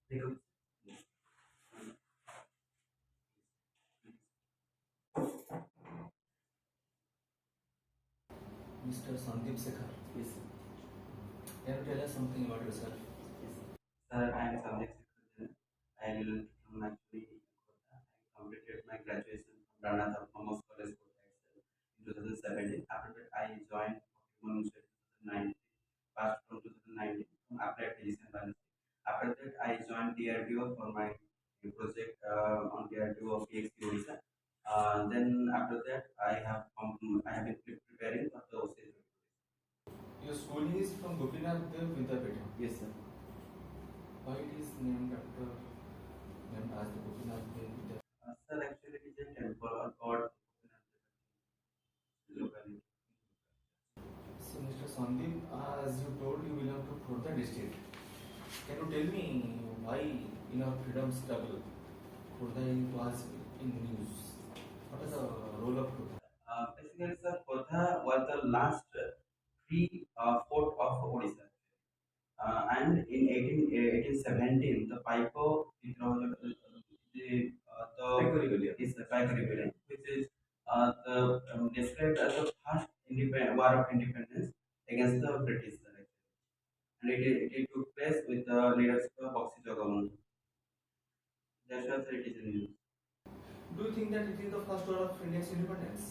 Because Mr. Sandeep Sekhar. yes, Can you tell us something about yourself? yes. Sir, I am Sandeep Sekhar Jena. I belong from actually Kota. I completed my graduation from Ranatha Commerce College Kota itself in 2017. After that, I joined Pokemon University 2019. Passed from 2019 from applied physics and biology. After that, I joined DRDO for my project on DRDO of PhD Odisha. Then after that, I have been preparing for the OCS. Your schooling is from Gopinath Vidyapetham. Yes, sir. Why it is named after named as the Gopinath Vidyapetham? Sir, actually, it is a temple or god locality. So, Mr. Sandeep, as you told, you belong to Khordha district. Can you tell me why in our freedom struggle Khordha was in the news? What is the role of Khordha? Basically, sir, Kotha was the last free fort of Odisha. And in 1817, the Paiko Paiko rebellion. is the Paiko rebellion, which is described as the first war of independence against the British. Sir, and it took place with the leadership of Boxy Jagabandhu. That's why sir, it is in news. Do you think that it is the first war of India's independence?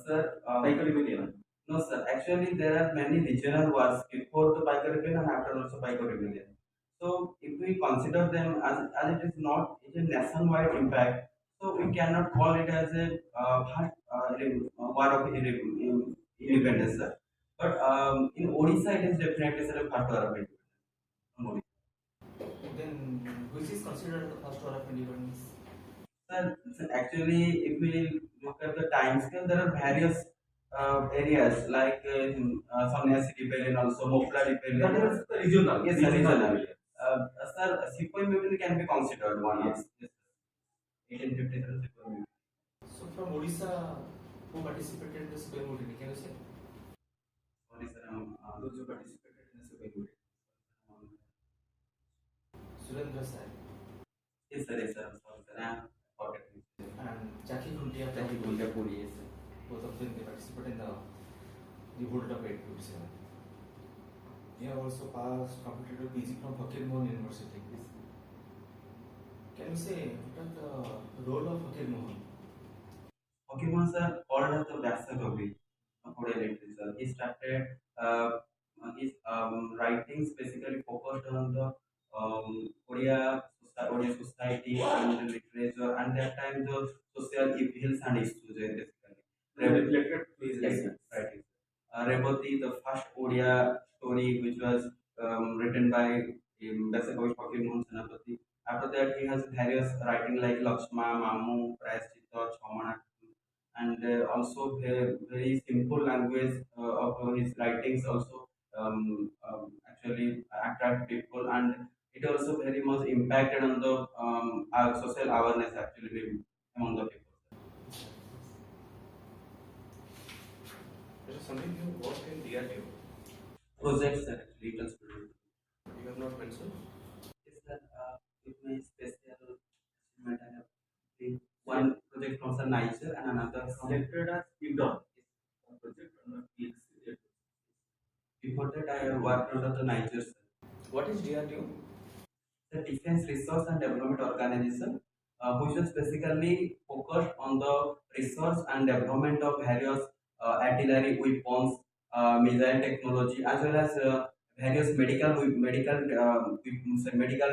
Sir, Paiko rebellion. no, sir. Actually, there are many regional wars before the Paiko rebellion and after also Paiko rebellion. So, if we consider them as it is not it's a nationwide impact, so we cannot call it as a war of independence, sir. But in Odisha, it is definitely sir, a first war of independence. Then, which is considered the first war of independence? Sir, actually, if we look at the time scale, there are various areas like Sannyasi rebellion, also Mopla rebellion. That is the regional. Yes, sir, regional. Sir, Sepoy movement can be considered one. Yes, yes, 1857 Sepoy movement. So from Odisha, who participated in the Supreme Mutiny? Can you say? Sorry, sir, those who participated in the Sepoy movement. Surendra Sai Yes, sir. Sorry, sir, I am forgetting. and Jackie Kuntia. Jackie Kuntia Puri, yes, sir. Both of them they participated in the revolt of 827. They have also passed completed a PG from Fakir Mohan University. Yes. Can you say what is the role of Fakir Mohan? Pokemon are called as the Vyasa for a literature. He started his writings basically focused on the Odia society and the literature, and that time the social evils and issues basically. Reflected to his Yes, writings. right. Revati, the first Odia story, which was written by Vyasa Pokemon Senapati. After that, he has various writing like Lakshma, Mamu, Prayaschitta, Chamana, and also very simple language of his writings also actually attract people, and it also very much impacted on the our social awareness actually among the people. There is something you worked in DRDO. Projects that actually it student. You have not mentioned. Is that with my special achievement I have been one project from the Niger and another from Selected as Udon. one project from the PX. Before that I worked under the Niger. What is DRDO? The Defense Research and Development Organization, which was basically focused on the research and development of various artillery weapons, missile technology, as well as various medical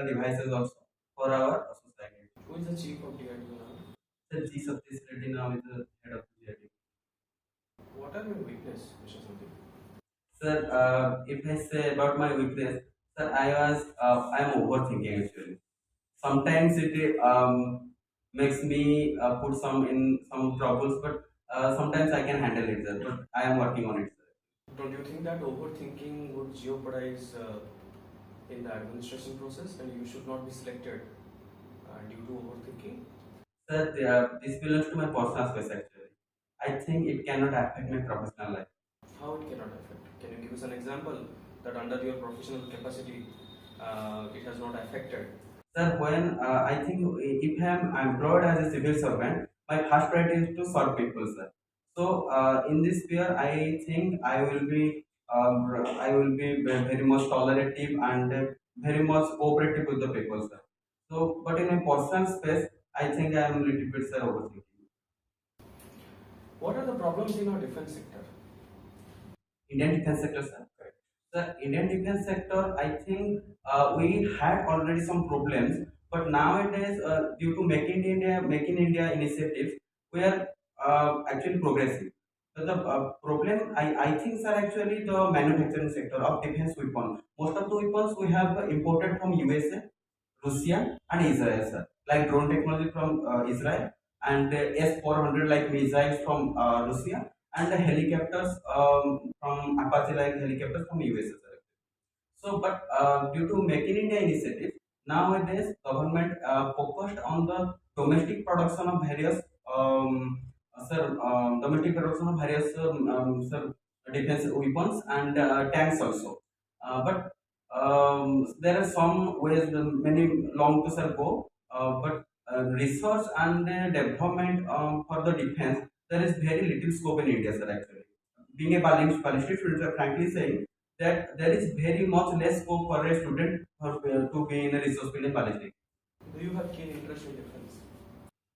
devices also for our society. Who is the chief of DRDO now? The G. Satish Reddy now is the head of the GRD. What are your weakness, Mr. Sandeep? Sir, if I say about my weakness, sir, I'm overthinking actually. Sometimes it makes me put some in some troubles, but sometimes I can handle it, sir. But I am working on it, sir. Don't you think that overthinking would jeopardize in the administration process and you should not be selected due to overthinking? Sir, this belongs to my personal space actually. I think it cannot affect my professional life. How it cannot affect? Can you give us an example that under your professional capacity it has not affected? Sir, when I think if I am employed as a civil servant, my first priority is to serve people, sir. So in this sphere, I think I will be very much tolerative and very much cooperative with the people, sir. So, but in a personal space, I think I am a little bit sir overthinking. What are the problems in our defense sector? Indian defense sector, sir. The Indian defense sector, I think we had already some problems, but nowadays, due to Make in India initiatives, we are actually progressing. But the problem, I think, sir, actually the manufacturing sector of defense weapons. Most of the weapons we have imported from USA, Russia, and Israel, sir. Like drone technology from Israel, and S-400 like missiles from Russia, and the helicopters from Apache like helicopters from USA, sir. So, but due to Make in India initiative, nowadays government focused on the domestic production of various domestic production of various defense weapons and tanks also. But there are some ways many long to sir go, but research and development for the defense there is very little scope in India, sir. Actually, being a ballistic student, frankly saying that there is very much less scope for a student to be in a resource field in ballistic. Do you have keen interest in defense?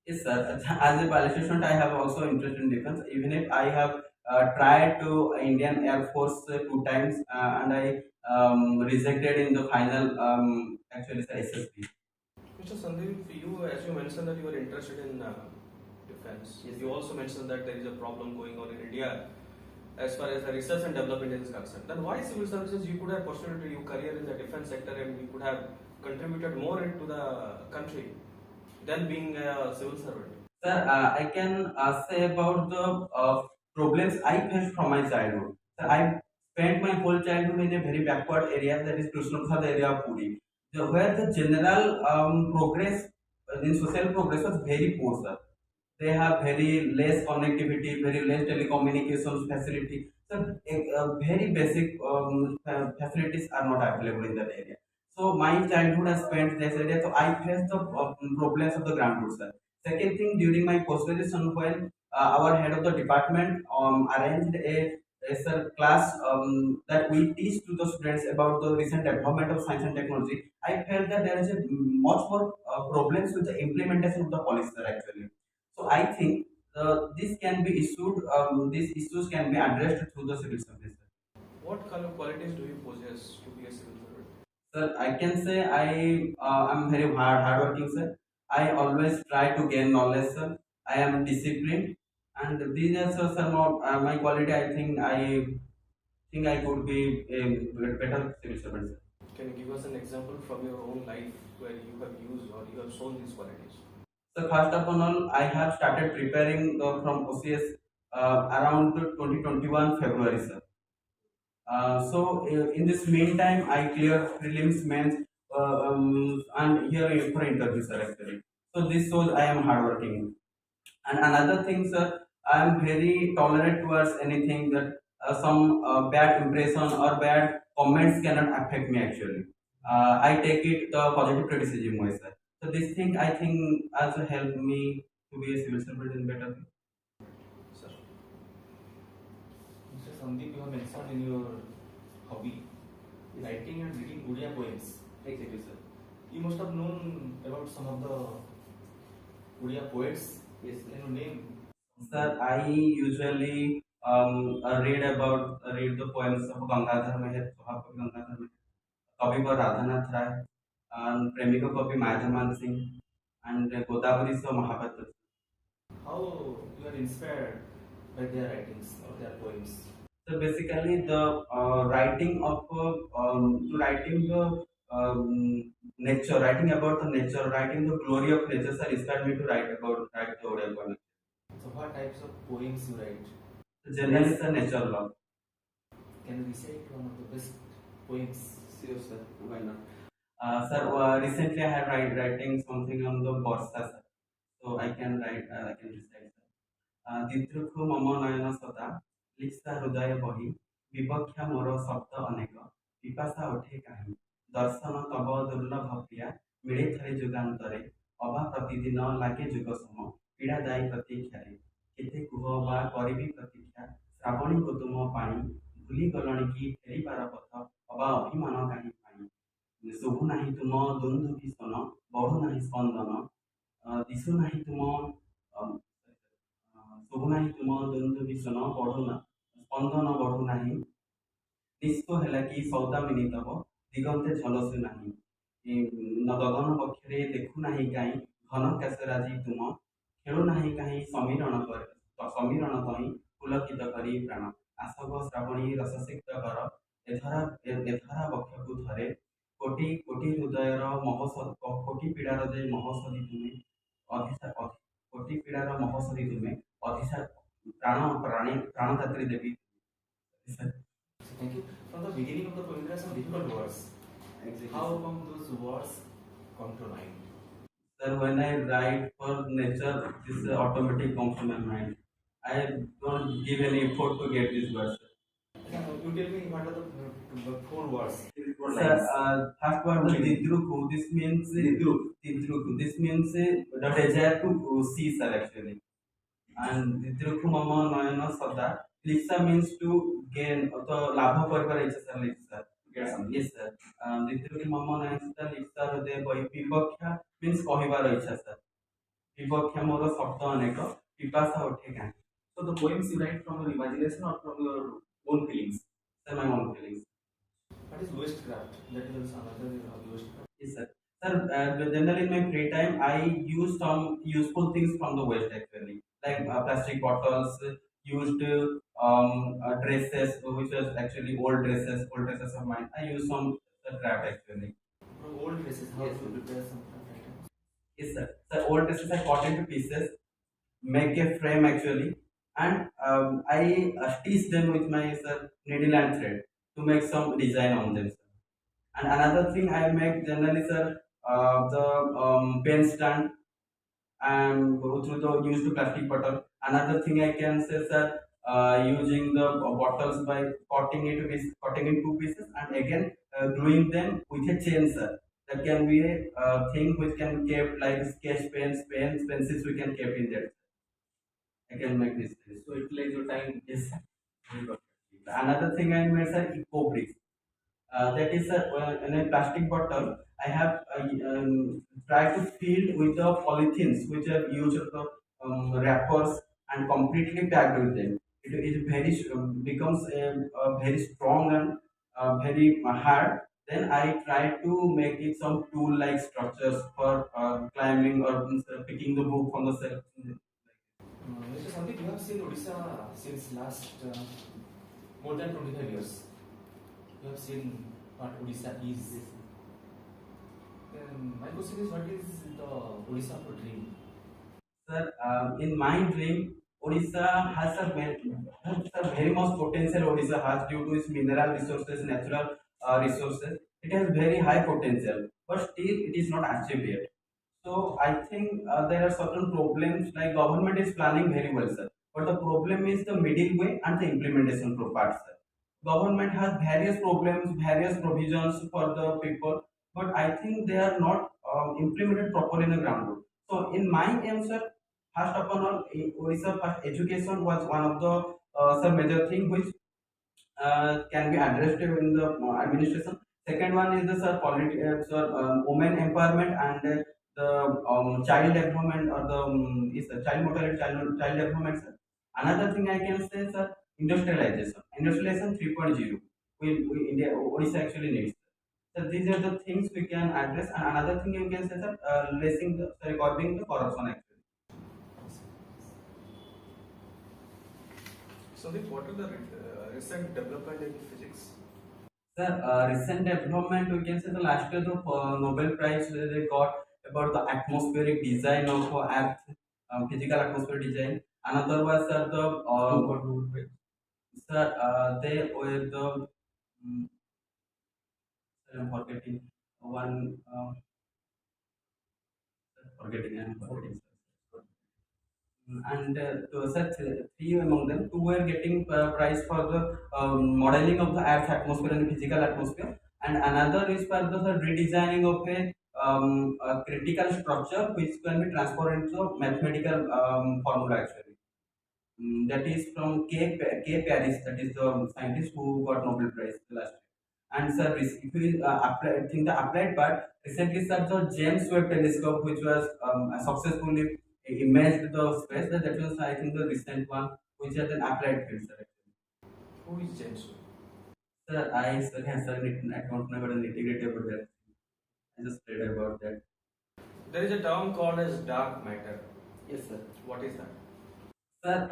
Yes, sir. As a ballistic student, I have also interest in defense. Even if I have tried to Indian Air Force two times and I rejected in the final actually sir, SSB. Mr. Sandeep, you, as you mentioned that you are interested in defense, Yes, you also mentioned that there is a problem going on in India as far as the research and development is concerned. Then why civil services? You could have pursued your career in the defense sector and you could have contributed more into the country than being a civil servant. sir, I can say about the problems I faced from my childhood. Sir, I spent my whole childhood in a very backward area, that is Krishna Prasad area of Puri, where the general progress in social progress was very poor, sir. They have very less connectivity, very less telecommunications facility. So, very basic facilities are not available in that area. So, my childhood has spent this area. So, I faced the problems of the ground, sir. Second thing, during my post graduation, when our head of the department arranged a sir, class that we teach to the students about the recent development of science and technology, I felt that there is a much more problems with the implementation of the policy, sir, actually. So I think this can be issued. These issues can be addressed through the civil service. What kind of qualities do you possess to be a civil servant? Sir, I can say I am very hardworking, sir. I always try to gain knowledge, sir. I am disciplined, and these are sir, my quality. I think I could be a better civil servant, sir. Can you give us an example from your own life where you have used or you have shown these qualities? So first of all, I have started preparing from OCS around 2021 February, sir. In this meantime, I clear prelims, mains, and here for interview, sir. Actually, so this shows I am hardworking. And another thing, sir, I am very tolerant towards anything that some bad impression or bad comments cannot affect me. Actually, I take it the positive criticism way, sir. So this thing I think also helped me to be a civil servant in better way. Sir, Mr. Sandeep, you have mentioned in your hobby writing and reading Odia poems. Exactly, sir. You must have known about some of the Odia poets. Yes, Can you name? sir, I usually read the poems of Gangadhar Meher, Sohagpur Gangadhar Meher, Kavi पर राधानाथ राय, and प्रेमिका कवि माधवमान Singh, and Godavari से Mahapatra. How you are inspired by their writings or their poems? So basically, the writing of writing the nature, writing about the nature, writing the glory of nature, sir, inspired me to write the Odia poem. So, what types of poems you write? So generally, it's a nature love. Can you recite one of the best poems? Sure, sir. Why not? Sir, recently I had writing something on the Borsa, sir. So I can recite, sir. ଦିଦୃକ୍ଷୁ ମମ ନୟନ ସଦା ଲିପ୍ସା ହୃଦୟ ବହି ବିବକ୍ଷା ମୋର ଶବ୍ଦ ଅନେକ ପିପାସା ଉଠେ କାହିଁ ଦର୍ଶନ ତବ ଦୁର୍ଲଭ ପ୍ରିୟା ମିଳେ ଥରେ ଯୁଗାନ୍ତରେ ଅବା ପ୍ରତିଦିନ ଲାଗେ ଯୁଗ ସମ ପୀଡ଼ାଦାୟୀ ପ୍ରତୀକ୍ଷାରେ କେତେ କୁହ ବା କରିବି ପ୍ରତୀକ୍ଷା ଶ୍ରାବଣୀ କୁତୁମ ପାଣି ଭୁଲି ଗଲଣି କି ଫେରିବାର ପଥ ଅବା ଅଭିମାନ କାହିଁ ପାଣି ଶୁଭୁ ନାହିଁ ତୁମ ଦୁନ୍ଦୁଭି ସ୍ତନ ବଢ଼ୁ ନାହିଁ ସ୍ପନ୍ଦନ ଦିଶୁ ନାହିଁ ତୁମ ଶୁଭୁ ନାହିଁ ତୁମ ଦୁନ୍ଦୁଭି ସ୍ତନ ବଢ଼ୁ ନା ସ୍ପନ୍ଦନ ବଢ଼ୁ ନାହିଁ ନିସ୍ତ ହେଲା କି ସୌଦାମିନୀ ତବ ଦିଗନ୍ତେ ଝଲସୁ ନାହିଁ ଗଗନ ପକ୍ଷରେ ଦେଖୁ ନାହିଁ କାହିଁ ଘନ କେଶରାଜି ତୁମ ଖେଳୁ ନାହିଁ କାହିଁ ସମୀରଣ କରି ସମୀରଣ କହି ପୁଲକିତ କରି ପ୍ରାଣ ଆସବ ଶ୍ରାବଣୀ ରସସିକ୍ତ କର ଏଥରା ବକ୍ଷକୁ ଧରେ କୋଟି କୋଟି ହୃଦୟର କୋଟି ପୀଡ଼ାର ଯେ ମହୋଷଧି ତୁମେ କୋଟି ପୀଡ଼ାର ମହୋଷଧି ତୁମେ ଅଧିସା ପ୍ରାଣଦାତ୍ରୀ ଦେବୀ। So thank you. From the beginning of the poem, there are some difficult words. Exactly. How come those words come to mind? Sir, when I write for nature, this automatic comes to my mind. I don't give any effort to get these words. You tell me what are the four words? Four Sir, lines. first word the Didruku. This means Didruku. This means the desire to see, sir, actually. And Didruku mama noyana sada. Lipsa means to gain or the labha karibar ichha sir lipsa. Yes sir. Didruku mama noyana sada lipsa hode boy pibakya means kahibar ichha sir. Pibakya ମୋର ଶବ୍ଦ ଅନେକ ପିପାସା ଉଠେ କାହିଁ. So the poems you write from your imagination or from your own feelings? Sir, my own feelings. What is wastecraft? That is also another wastecraft. Yes, sir. Sir, generally in my free time, I use some useful things from the waste actually, like plastic bottles, used dresses, which was actually old dresses of mine. I use some craft actually. From old dresses, how Yes, to prepare some craft items? yes, sir. Sir, old dresses I cut into pieces, make a frame actually, and I stitch them with my sir needle and thread to make some design on them. Sir. And another thing I make generally, sir, the pen stand and go through the used plastic bottle. Another thing I can say, sir, using the bottles by cutting in two pieces and again gluing them with a chain, sir. That can be a thing which can be kept like sketch pens, pencils we can keep in there. I can make this. So utilize your time. Yes. Very good. Another thing I made, sir, eco bricks. That is in a plastic bottle. I have tried to fill with the polythenes which are used the wrappers and completely packed with them. It is becomes a very strong and very hard. Then I try to make it some tool-like structures for climbing or picking the book from the shelf. Mr. Sandeep, you have seen Odisha since last more than 25 years. You have seen what Odisha is. Then my question is, what is the Odisha of your dream? Sir, in my dream, Odisha has a very much potential. Odisha has due to its mineral resources, natural resources. It has very high potential, but still it is not achieved yet. So I think there are certain problems like government is planning very well, sir. But the problem is the middle way and the implementation part, sir. Government has various problems, various provisions for the people, but I think they are not implemented properly in the ground. So in my aim, sir, first of all, Orissa first education was one of the sir major thing which can be addressed in the administration. Second one is the sir, women empowerment and the child development or the is the child mortality, child development. Sir. Another thing I can say, sir, industrialization 3.0. We India Odisha actually needs. So these are the things we can address. And another thing you can say, sir, lessing the sorry, curbing the corruption actually. Sandeep, what are the recent development in physics? Sir, recent development we can say the last year the Nobel Prize they got about the atmospheric design of Earth, physical atmosphere design. Another was sir the sir they were the sir, I'm forgetting one forgetting I'm forgetting. And such three among them, two were getting prize for the modeling of the Earth's atmosphere and physical atmosphere, and another is for the redesigning of a a critical structure which can be transformed into mathematical formula actually. That is from K. Paris, that is the scientist who got Nobel Prize last year. And sir, if we think the applied part, recently sir, the James Webb Telescope, which was successfully imaged the space, that was I think the recent one, which has an applied field, sir. Who is James? Sir, I don't know about the nitty-gritty about that. I just read about that. There is a term called as dark matter. Yes, sir. What is that? Sir,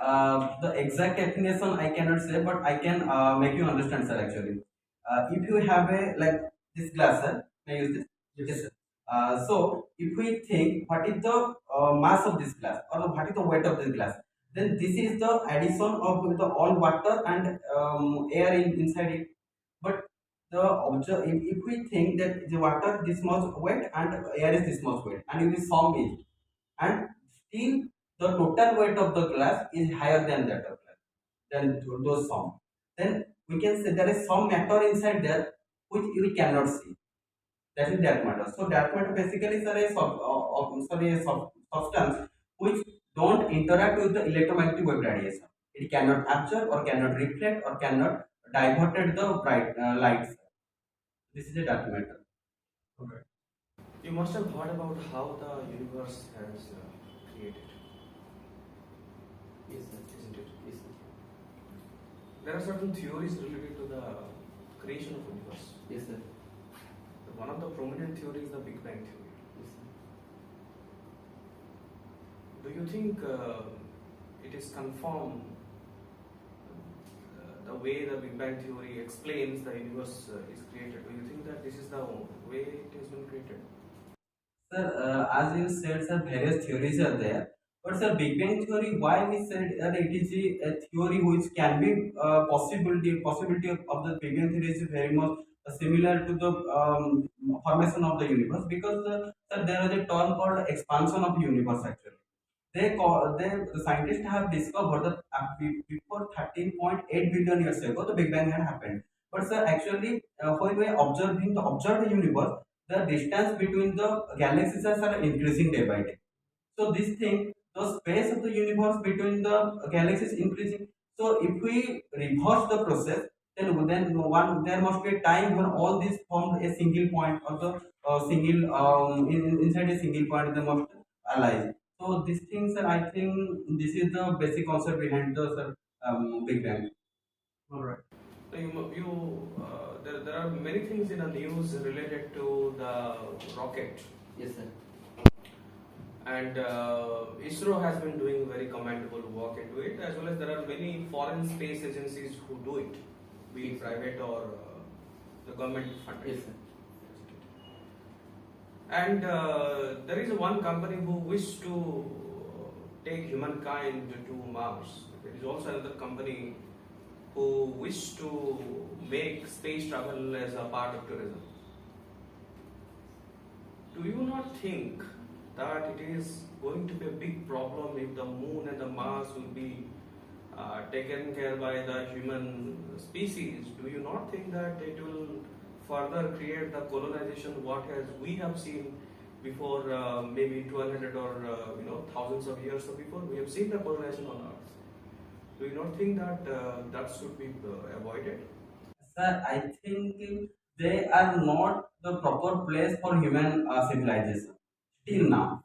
the exact definition I cannot say, but I can make you understand, sir. Actually, if you have a like this glass, sir, may I use this? Yes, sir. So, if we think what is the mass of this glass or what is the weight of this glass, then this is the addition of the all water and air inside it. But if we think that the water this much weight and air is this much weight, and if we sum it, and still the total weight of the glass is higher than that of glass than those some, then we can say there is some matter inside there which we cannot see. That is dark matter. So dark matter basically is a substance which don't interact with the electromagnetic wave radiation. It cannot absorb or cannot reflect or cannot divert the bright lights. This is a dark matter. Okay. You must have heard about how the universe has created, Yes, sir. isn't it? Yes, sir. There are certain theories related to the creation of universe. Yes, sir. One of the prominent theories is the Big Bang theory. Yes, sir. Do you think it is confirmed the way the Big Bang theory explains the universe is created? Do you think that this is the way it has been created? Sir, as you said, sir, various theories are there. But sir, Big Bang theory, why we said that it is a theory which can be possibility of the Big Bang theory is very much similar to the formation of the universe, because sir, there is a term called expansion of universe actually. The scientists have discovered that before 13.8 billion years ago the Big Bang had happened. But sir, actually, when we observe the universe, the distance between the galaxies are increasing day by day. So this thing, the space of the universe between the galaxies increasing. So if we reverse the process, then one there must be a time when all these form a single point, or the single inside a single point they must align. So these things, I think this is the basic concept behind the Big Bang. All right. So there are many things in the news related to the rocket. Yes, sir. And ISRO has been doing very commendable work into it, as well as there are many foreign space agencies who do it, be it private or the government funded. Yes, sir. And there is one company who wish to take humankind to Mars. There is also another company who wish to make space travel as a part of tourism. Do you not think that it is going to be a big problem if the moon and the Mars will be taken care by the human species? Do you not think that it will further create the colonization what has we have seen before, maybe 1200 or thousands of years before? We have seen the colonization on Earth. Do you not think that that should be avoided? Sir, I think they are not the proper place for human civilization. Till now,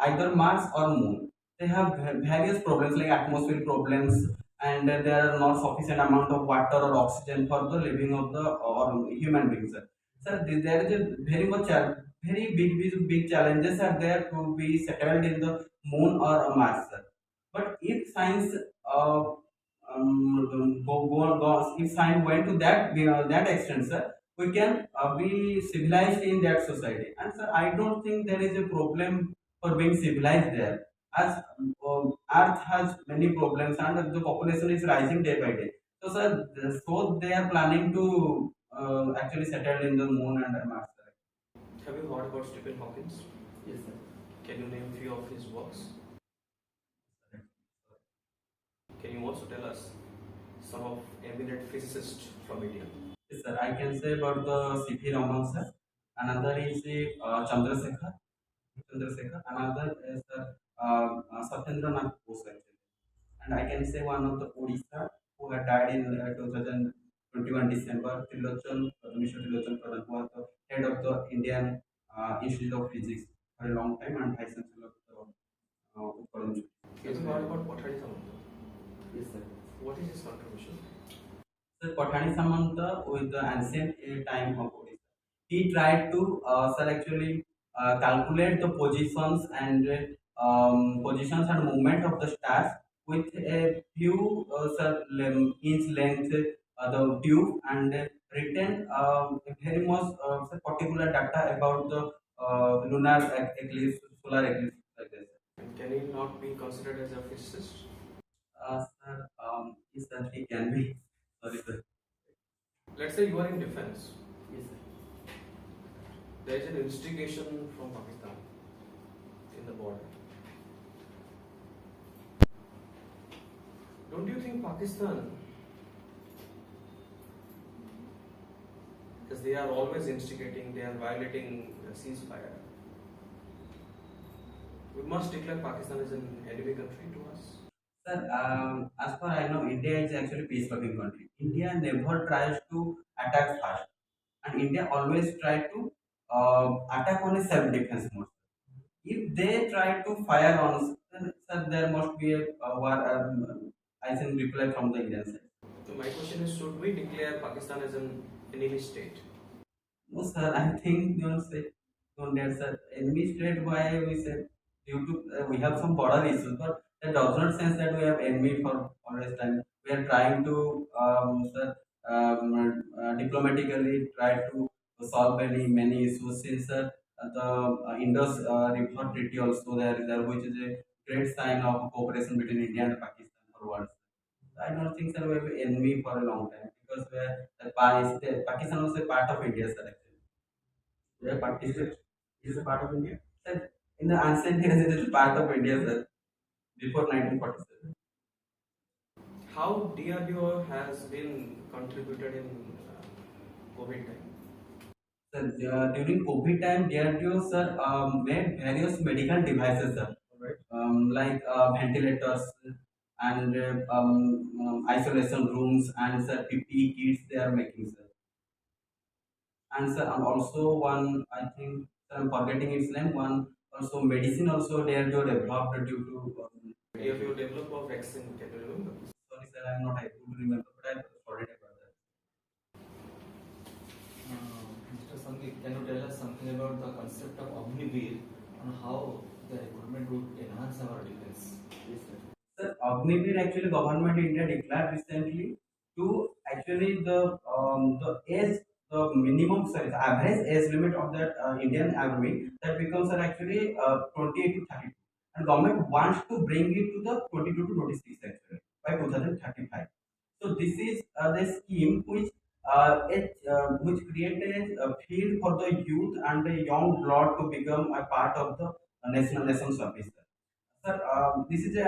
either Mars or Moon, they have various problems like atmospheric problems, and there are not sufficient amount of water or oxygen for the living of the or human beings. Sir, there is a very big challenges are there to be settled in the Moon or Mars. Sir. But if science if science went to that extent, sir, we can be civilized in that society. And sir, I don't think there is a problem for being civilized there, as Earth has many problems and the population is rising day by day. So, sir, so they are planning to actually settle in the Moon and Mars. Sir. Have you heard about Stephen Hawking? Yes, sir. Can you name few of his works? Can you also tell us some of eminent physicists from India? Yes, sir. I can say about the C.P. Raman, sir, Another is Chandrasekhar. Another is Satyendranath Bose actually. And I can say one of the Odisha who had died in 2021 December, Mr. Trilochan Pradhan, who was the head of the Indian Institute of Physics for a long time and Vice Chancellor of the Utkal University. Have you heard about Pathari Samanta? Yes, sir. What is his contribution? Sir, Pathani Samanta with the ancient time of Odisha. He tried to, sir, actually calculate the positions and movement of the stars with a few inch length the tube and written very much particular data about the lunar eclipse, solar eclipse like this. And can he not be considered as a physicist? Sir, yes, sir, he can be. Sorry, sir. Let's say you are in defense. Yes, sir. There is an instigation from Pakistan in the border. Don't you think Pakistan, because they are always instigating, they are violating the ceasefire, we must declare Pakistan as an enemy country to us? Sir, as far I know, India is actually peace-loving country. India never tries to attack first, and India always try to attack on a self-defense mode. If they try to fire on us, then sir, there must be a war. I think reply from the Indian side. So my question is, should we declare Pakistan as an enemy state? No, sir. I think you know say don't dare, sir. Enemy state. Why we said due to we have some border issues, but that does not sense that we have enemy for always time. We are trying to sir, diplomatically try to solve many issues since the Indus River Treaty also there is there, which is a great sign of cooperation between India and Pakistan for once. I don't think sir we have enemy for a long time because Pakistan was a part of India, sir. Actually, yeah, but is a part of India. Sir, in the ancient days, it is part of India, sir. Before 1947. How DRDO has been contributed in COVID time? Sir, during COVID time, DRDO sir made various medical devices, sir, like ventilators and isolation rooms and sir PPE kits they are making, sir. And sir, and also one I think sir, I'm forgetting its name. One also medicine also DRDO developed due to. DRDO developed a vaccine, can you remember? Sorry, sir, I'm not able to remember, but I forgot about that. Mr. Sandeep, can you tell us something about the concept of Agniveer and how the equipment would enhance our defense? Yes, sir. Sir, Agniveer actually government India declared recently to actually the age the minimum sorry the average age limit of that Indian army that becomes actually 28 to 32 and government wants to bring it to the 22 to 26 actually by 2035. So this is the scheme which created a field for the youth and the young blood to become a part of the nation service. Sir,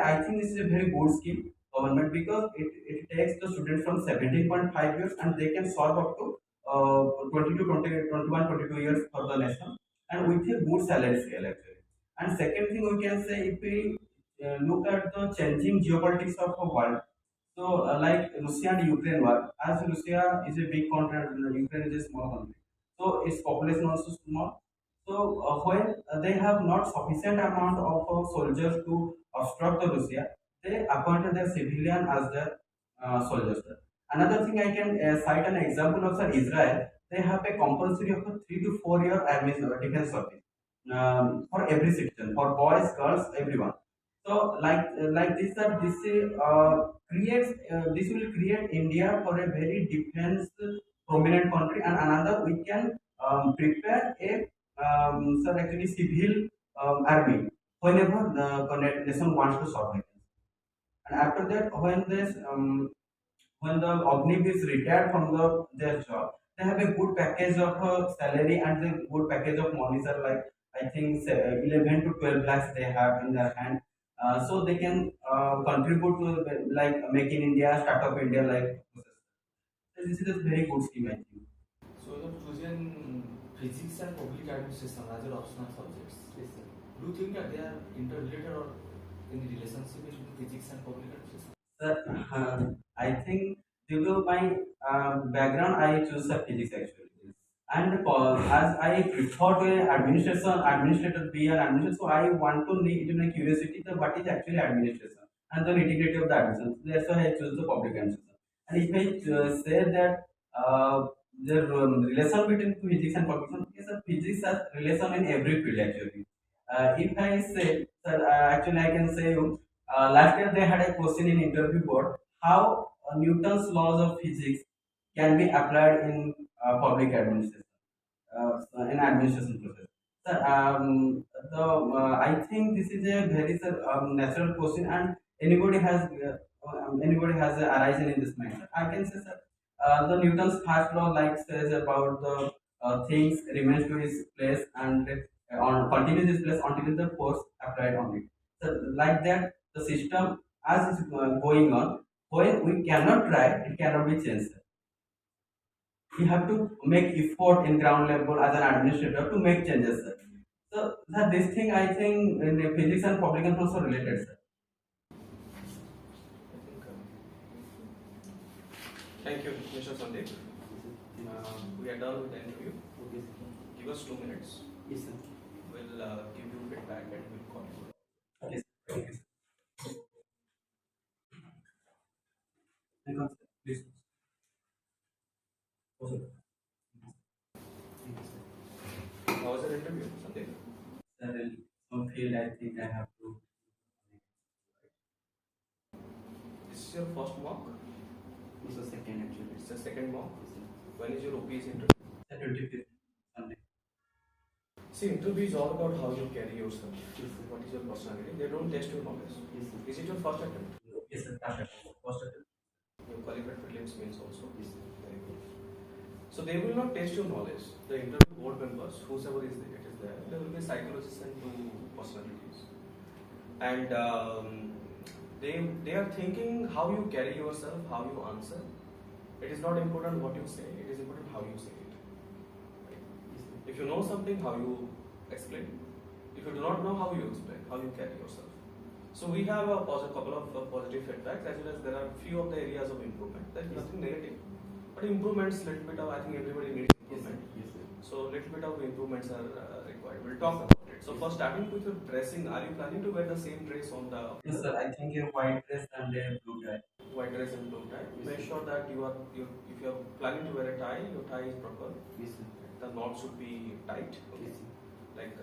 I think this is a very good scheme, government, because it takes the students from 17.5 years and they can serve up to 20 to 20, 21, 22 years for the nation and with a good salary scale actually. And second thing we can say if we look at the changing geopolitics of the world, so like Russia and Ukraine war, as Russia is a big country and Ukraine is a small country, so its population also small. So when they have not sufficient amount of soldiers to obstruct the Russia, they appointed their civilian as their soldiers. Another thing I can cite an example of sir, Israel. They have a compulsory of a 3 to 4 year army defense service for every citizen, for boys, girls, everyone. So like this that this will create India for a very defense prominent country, and another we can prepare a sir actually civil army whenever the nation wants to survive. And after that, when the Ogniv is retired from their job, they have a good package of salary and a good package of money, sir. Like I think 11 to 12 lakhs they have in their hand, so they can contribute to like Make in India, Startup India, like. So this is a very good scheme, I think. So the chosen physics and public administration as your optional subjects. Yes, sir. Do you think that they are interrelated or in relationship between physics and public administration? Sir, I think due to my background, I choose the physics actually. And as I prefer to administrator be an administrator, so I want to need to my curiosity the what is actually administration and the nitty-gritty of the administration. That's why I choose the public administration. And if I say that the relation between physics and public administration is a physics has relation in every field actually. If I say, sir, actually I can say you. Last year they had a question in interview board how Newton's laws of physics can be applied in public administration in administration process. Sir, I think this is a very natural question, and anybody has a arising in this mind. Sir, I can say, sir, the Newton's first law like says about the things remains to its place and on continues its place until the force applied on it. So like that, the system as is going on, when we cannot try, it cannot be changed. We have to make effort in ground level as an administrator to make changes, sir. So that this thing I think in physics and public health also related, sir. I think, thank you, Mr. Sandeep. We are done with the interview. Okay, sir. Give us 2 minutes. Yes, sir. We'll give you feedback and we'll call you. Okay, sir. Okay, sir. Thank you, sir. Please. Oh, sir. Thank you, sir. How was the interview, Sandeep? Sir, in some field I think I have to. This is your first mock. This was second actually. It's the second mock. Yes, sir. When is your OPS interview? Sir, 25th Sunday. See, interview is all about how you carry yourself. Yes, sir. What is your personality? They don't test your knowledge. Yes, sir. Is it your first attempt? Yes, sir. First attempt. You qualified for prelims means also. Yes, sir. Very good. So they will not test your knowledge. The interview board members, whosoever is there, there will be psychologists and two personalities. And they are thinking how you carry yourself, how you answer. It is not important what you say, it is important how you say it. Right? If you know something, how you explain. If you do not know, how you explain, how you carry yourself. So we have a couple of positive feedbacks as well as there are few of the areas of improvement. There is nothing negative. But improvements, little bit of, I think everybody needs improvement. Yes, sir. So little bit of improvements are required. We'll talk about it. So first, starting with your dressing, are you planning to wear the same dress on the Yes, sir. I think a white dress and a blue tie. white dress and blue tie? Make sure that if you are planning to wear a tie, your tie is proper. Yes, sir. The knot should be tight. Okay. Yes, sir. Like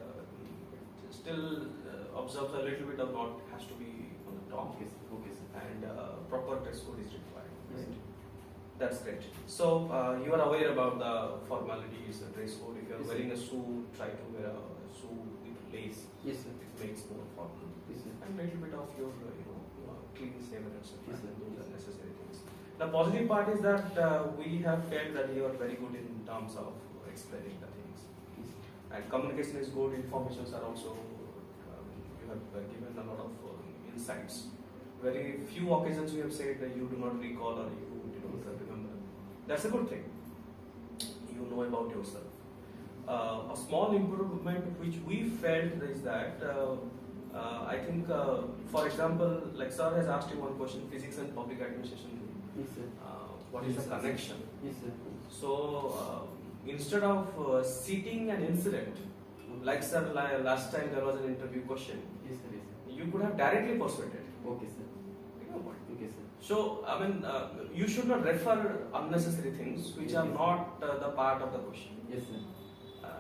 still observe a little bit of knot has to be on the top. Okay, sir. Okay, sir. And proper dress code is required. Yes, Right? sir. That's great. So you are aware about the formalities, the dress code. If you are Yes, wearing a suit, try to wear a suit with lace. Yes, sir. It makes more formal. Yes, sir. And little bit of your clean shaven, etc. Yes, sir. Those are necessary things. The positive part is that we have felt that you are very good in terms of explaining the things. Yes, sir. And communication is good. Informations are also you have given a lot of insights. Very few occasions you have said that you do not recall or you don't remember. That's a good thing. You know about yourself. A small improvement which we felt is that I think, for example, like sir has asked you one question: physics and public administration. Yes, sir. What is the connection? Yes, sir. So instead of citing an incident, like sir, last time there was an interview question, Yes, sir. Yes, sir. you could have directly persuaded. Okay, sir. You know what? Okay, sir. So I mean, you should not refer unnecessary things which are not the part of the question. Yes, sir.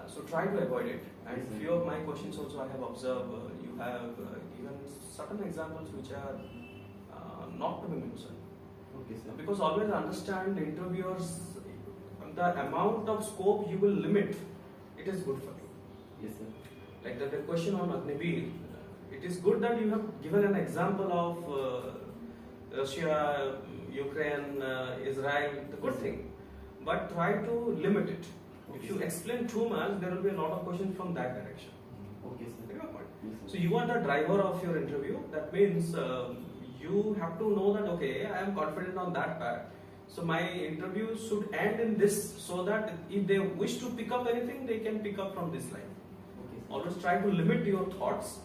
So try to avoid it. And Yes, sir. few of my questions also I have observed. You have given certain examples which are not to be mentioned. Okay, sir. Because always understand interviewers, the amount of scope you will limit, it is good for you. Yes, sir. Like the question on Agniveer, it is good that you have given an example of Russia, Ukraine, Israel, the good thing. But try to limit it. If you explain too much, there will be a lot of questions from that direction. Okay, sir. You know what? Yes, sir. So you are the driver of your interview. That means you have to know that okay, I am confident on that part. So my interview should end in this, so that if they wish to pick up anything, they can pick up from this line. Okay, sir. Always try to limit your thoughts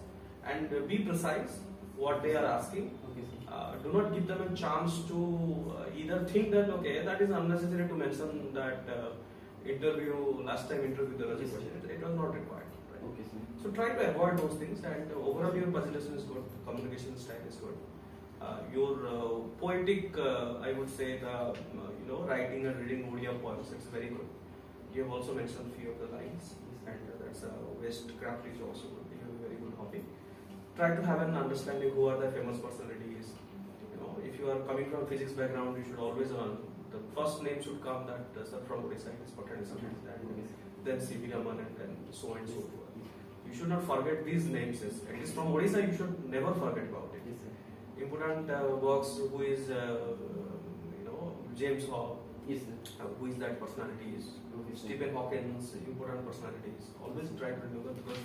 and be precise what they are asking. Okay, sir. Do not give them a chance to either think that okay, that is unnecessary to mention that last time interview there was a question. It was not required. Right? Okay, sir. So try to avoid those things, and overall your presentation is good, communication style is good. Your poetic, I would say the writing and reading Odia poems, it's very good. You have also mentioned few of the lines, and that's West craft is also good. You have a very good hobby. Try to have an understanding who are the famous personalities. If you are coming from physics background, you should always the first name should come that sir from Odisha is botanist, and then C.V. Raman, and then so and so forth. You should not forget these names. At least from Odisha, you should never forget about it. Yes, sir. Important works, who is James Hall, Yes, sir. who is that personalities, Okay, sir. Stephen Hawkins, important personalities. Always try to remember, because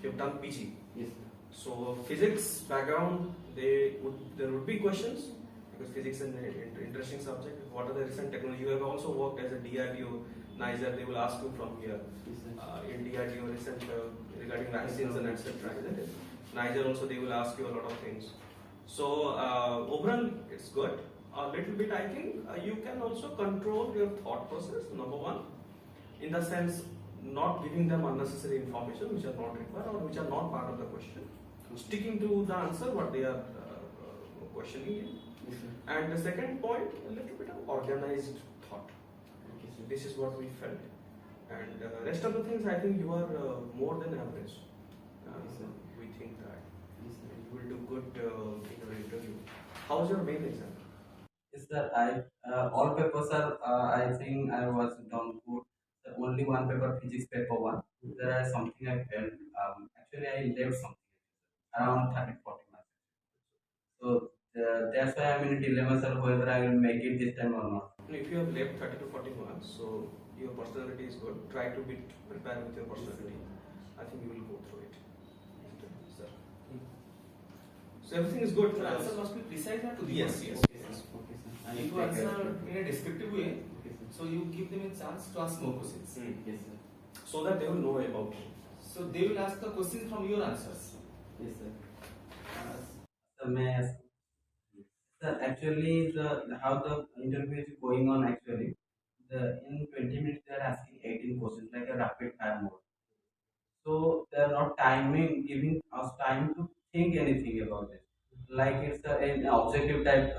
you have done PG. Yes, sir. So physics background, there would be questions, because physics is an interesting subject. What are the recent technology? You have also worked as a DRDO, NICER. They will ask you from here. Yes, sir. In DRDO recent regarding vaccines and etc. Isn't it? NICER also they will ask you a lot of things. So overall it's good. A little bit I think you can also control your thought process. Number one, in the sense not giving them unnecessary information which are not required or which are not part of the question. Sticking to the answer what they are questioning in. Yes, sir. And the second point, a little bit of organized thought. Okay, sir. This is what we felt. And rest of the things, I think you are more than average. Yes, sir. We think that Yes, sir. you will do good in your interview. How's your main exam? Yes, sir. All papers are. I think I was done good. The only one paper, physics paper one. There is something I failed. Actually, I left something around 30 to 40 marks. So that's why I'm in a dilemma, sir, whether I will make it this time or not. If you have left 30 to 40 marks, so your personality is good. Try to be prepared with your personality. I think you will go through it. Sir. So everything is good. The answer must be precise and to the Yes, point. yes, Okay, yes. sir. Okay, sir. And if you answer in a descriptive way, okay, sir. So you give them a chance to ask more questions. Yes, sir. So that they will know about you. So they will ask the questions from your answers. Yes, sir. So sir, actually, how the interview is going on actually, in 20 minutes they are asking 18 questions like a rapid fire mode. So they are not giving us time to think anything about it. Like it's an objective type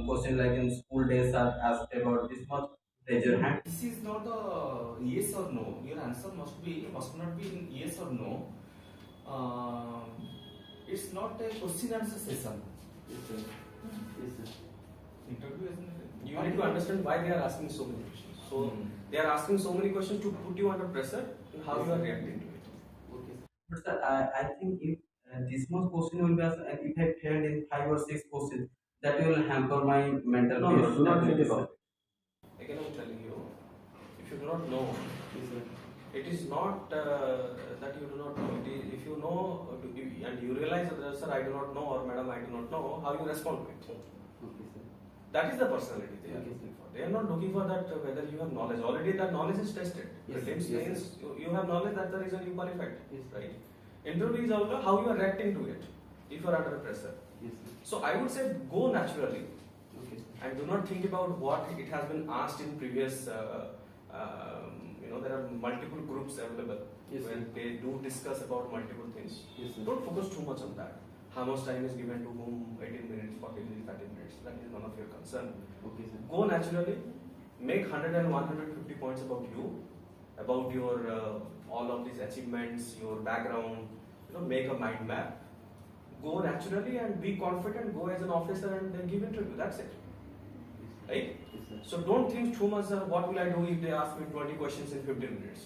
question, like in school days are asked about this much. Raise your hand. This is not a yes or no. Your answer must not be in yes or no. It's not a question answer session. Yes, sir. Yes, sir. Interview isn't it? You need to understand why they are asking so many questions. So they are asking so many questions to put you under pressure and how you are reacting to it. Okay, sir. But sir, I think if this much question will be asked, and if I failed in 5 or 6 questions, that will hamper my mental No, peace. no, do not think Yes, about it. Again, I'm telling you, if you do not know, Yes, sir. it is not that you do not know. It is, if you know and you realize that, sir, I do not know, or madam, I do not know, how you respond to it. Okay, sir. That is the personality they are Okay, looking for. They are not looking for that whether you have knowledge. Already that knowledge is tested. Yes, Prelims, yes, mains, you have knowledge, that's the reason you qualified. Yes. Right? Interview is also how you are reacting to it if you are under pressure. Yes, sir. So I would say go naturally. Okay, sir. And do not think about what it has been asked in previous. There are multiple groups available Yes, where sir. they do discuss about multiple things. Yes, sir. Don't focus too much on that. How much time is given to whom? 18 minutes, 40 minutes, 30 minutes. That is none of your concern. Okay, sir. Go naturally. Make 100 and 150 points about you, about your all of these achievements, your background. Make a mind map. Go naturally and be confident. Go as an officer and then give interview. That's it. Right? Yes, sir. So don't think too much, what will I do if they ask me 20 questions in 15 minutes.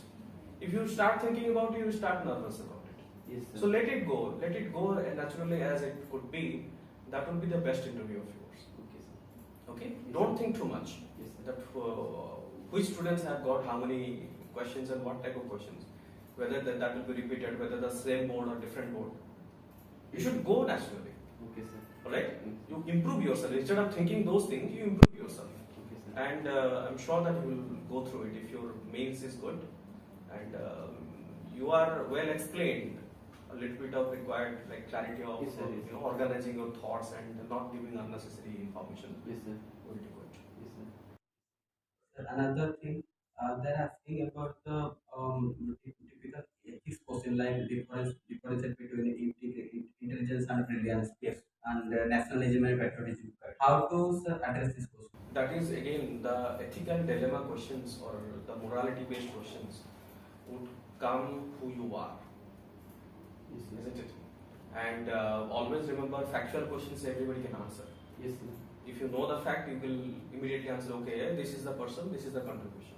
If you start thinking about it, you start nervous about it. Yes, sir. So let it go naturally as it could be. That will be the best interview of yours. Okay, sir. Okay? Yes, Don't sir. think too much. Yes, sir. That which students have got how many questions and what type of questions. Whether that will be repeated, whether the same board or different board. You should go naturally. Okay, sir. Alright? Yes. You improve yourself. Instead of thinking those things, you improve yourself. Okay, sir. and I'm sure that you will go through it if your mains is good and you are well explained. A little bit of required like clarity of Yes, sir, yes. organizing your thoughts and not giving unnecessary information. Yes, sir. Will do good. Yes, sir. Sir, another thing, they're asking about the typical ethics question like difference between intelligence and brilliance. Yes. And nationalism and patriotism. How to, sir, address this question? That is again the ethical dilemma questions or the morality based questions would come who you are, Yes, sir. isn't it? And always remember factual questions everybody can answer. Yes, sir. If you know the fact, you will immediately answer, okay, this is the person, this is the contribution.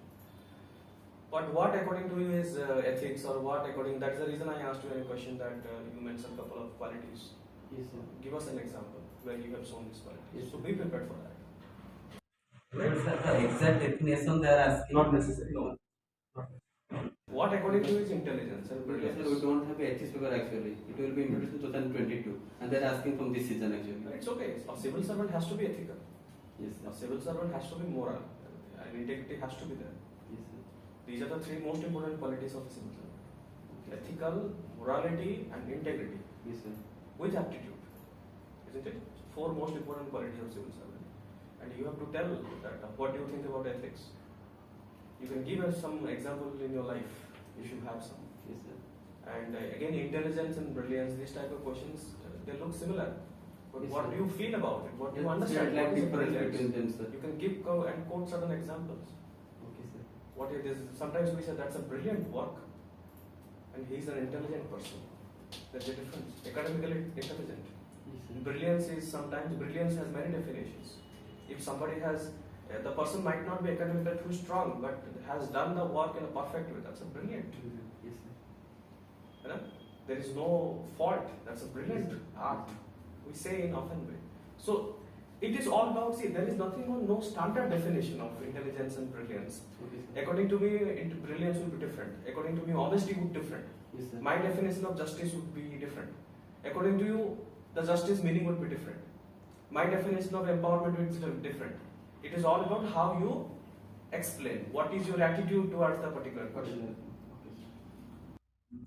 But what according to you is ethics or what according, that's the reason I asked you a question that you mentioned a couple of qualities. Yes, sir. Give us an example where you have shown these qualities. Yes. So be prepared for that. Well, sir, the exact definition they are asking. Not necessary. No. What according to you is intelligence and Because brilliance? we don't have a ethics paper actually. It will be introduced in 2022, and they're asking from this season actually. It's okay. A civil servant has to be ethical. Yes, A sir. civil servant has to be moral. And integrity has to be there. Yes, sir. These are the three most important qualities of a civil servant. Ethical, morality and integrity Yes, sir. with aptitude. Isn't it? Four most important qualities of civil servant. And you have to tell that what do you think about ethics. You can give us some example in your life if you have some. Yes, sir. And again, intelligence and brilliance, these type of questions, they look similar. But Yes, what sir. do you feel about it? What do you Yes, understand? like What is difference brilliance? between them, sir. You can give and quote certain examples. Okay, sir. What it is, sometimes we say that's a brilliant work, and he's an intelligent person. There's a difference. Academically intelligent. Yes, sir. Brilliance is sometimes brilliance has many definitions. If somebody has the person might not be academically too strong, but has done the work in a perfect way. That's a brilliant. Yes, sir. You know? There is no fault. That's a brilliant art. We say in often way. So it is all about, see, there is nothing on no standard definition of intelligence and brilliance. Okay, sir. According to me, brilliance will be different. According to me, honesty would be different. Yes, sir. My definition of justice would be different. According to you, the justice meaning would be different. My definition of empowerment would be different. It is all about how you explain. What is your attitude towards the particular question?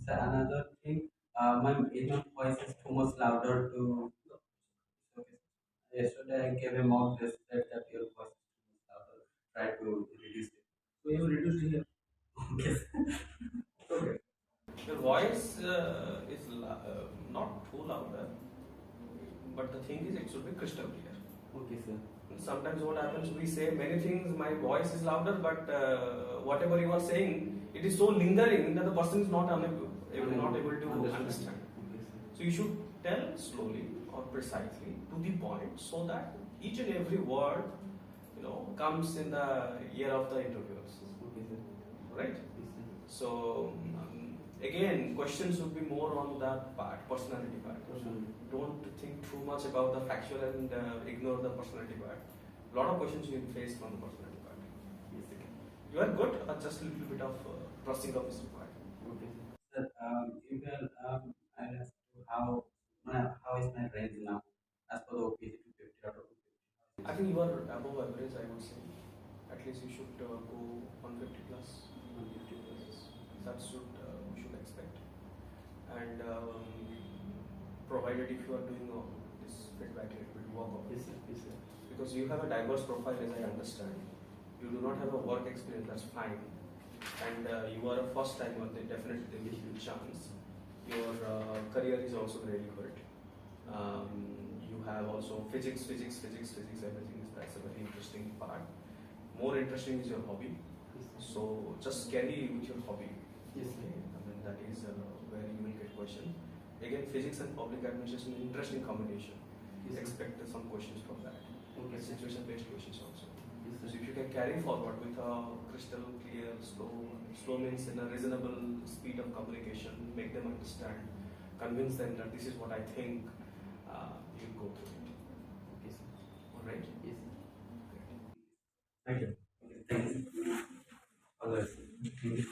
So another thing, my voice is too much louder to. Okay. Yesterday I gave a mock test that your voice is too much louder. Try to reduce it. So you reduced here. Yes. Okay. Your voice is not too louder, but the thing is, it should be crystal clear. Okay, sir. Sometimes what happens, we say many things, my voice is louder, but whatever you are saying, it is so lingering that the person is not able to understand. Okay, sir. So you should tell slowly or precisely to the point so that each and every word, comes in the ear of the interviewers. Okay, sir. Right? Yes, sir. So again, questions would be more on that part, personality part. Personality. Don't think too much about the factual and ignore the personality part. A lot of questions you will face from the personality part. Yes, sir. You are good, just a little bit of brushing up is required. Okay, sir. Sir, you can I'll ask you how is my range now as per the OPC 250 out of 250? I think you are above average, I would say. At least you should go 150 plus. 150 plus. That should we should expect. And provided if you are doing this feedback, it will work out. Yes, sir. Yes, sir. Because you have a diverse profile, as I understand. You do not have a work experience, that's fine. And you are a first timer, they definitely they give you a chance. Your career is also really good. You have also physics, everything is that's a very interesting part. More interesting is your hobby. Yes, sir. So just carry with your hobby. Yes, sir. Okay? I mean that is where you will get question. Again, physics and public administration, interesting combination. Yes, sir. Expect some questions from that. Okay, sir. Situation-based questions also. Yes, So sir. if you can carry forward with a crystal clear, slow means in a reasonable speed of communication, make them understand, convince them that this is what I think, you'll go through it. Okay, sir. All right? Yes, sir. Great. Thank you. Thank you. All right. Thank you.